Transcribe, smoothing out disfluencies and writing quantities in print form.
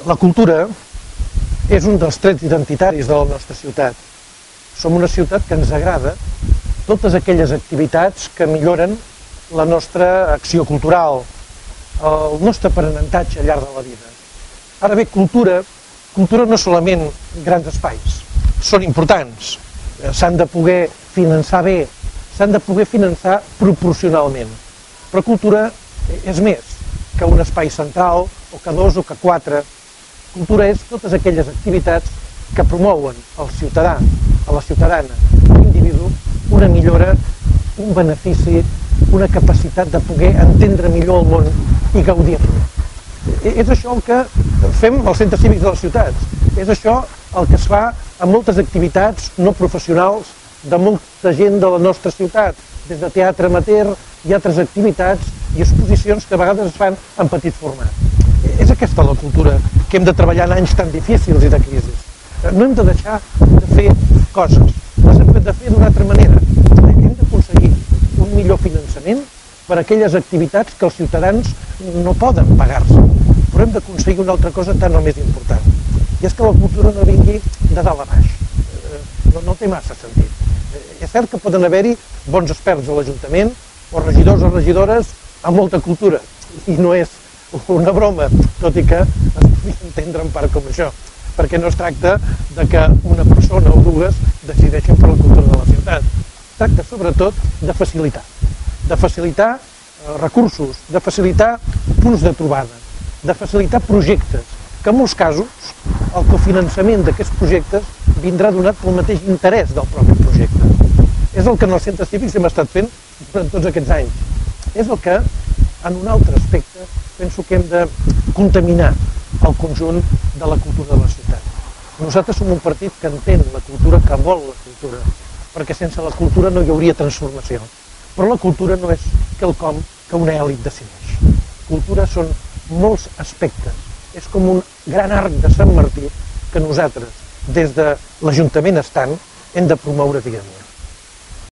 La cultura és un dels trets identitaris de la nostra ciutat. Som una ciutat que ens agrada totes aquelles activitats que milloren la nostra acció cultural, el nostre aprenentatge al llarg de la vida. Ara bé, cultura no és solament grans espais, són importants, s'han de poder finançar bé, s'han de poder finançar proporcionalment, però cultura és més que un espai central, o que 2 o que 4. Cultura és totes aquelles activitats que promouen al ciutadà, a la ciutadana, a l'individu, una millora, un benefici, una capacitat de poder entendre millor el món i gaudir-lo. És això el que fem als centres cívics de les ciutats, és això el que es fa amb moltes activitats no professionals de molta gent de la nostra ciutat, des de teatre amateur i altres activitats i exposicions que a vegades es fan en petit format. És aquesta la cultura que hem de treballar en anys tan difícils i de crisi. No hem de deixar de fer coses, les hem de fer d'una altra manera. Hem d'aconseguir un millor finançament per a aquelles activitats que els ciutadans no poden pagar-se, però hem d'aconseguir una altra cosa tan o més important, i és que la cultura no vingui de dalt a baix. No té massa sentit. És cert que poden haver-hi bons experts a l'Ajuntament o regidors o regidores amb molta cultura, i no és una broma, tot i que es pugui entendre en part com això, perquè no es tracta de que una persona o dues decideixin per la cultura de la ciutat. Es tracta sobretot de facilitar recursos, de facilitar punts de trobada, de facilitar projectes, que en molts casos el cofinançament d'aquests projectes vindrà donat pel mateix interès del propi projecte. És el que en els centres cívics hem estat fent durant tots aquests anys. És el que, en un altre aspecte, penso que hem de contaminar el conjunt de la cultura de la ciutat. Nosaltres som un partit que entén la cultura, que vol la cultura, perquè sense la cultura no hi hauria transformació. Però la cultura no és quelcom que una èlit decideix. Cultura són molts aspectes. És com un gran arc de Sant Martí que nosaltres, des de l'Ajuntament estant, hem de promoure dia a dia.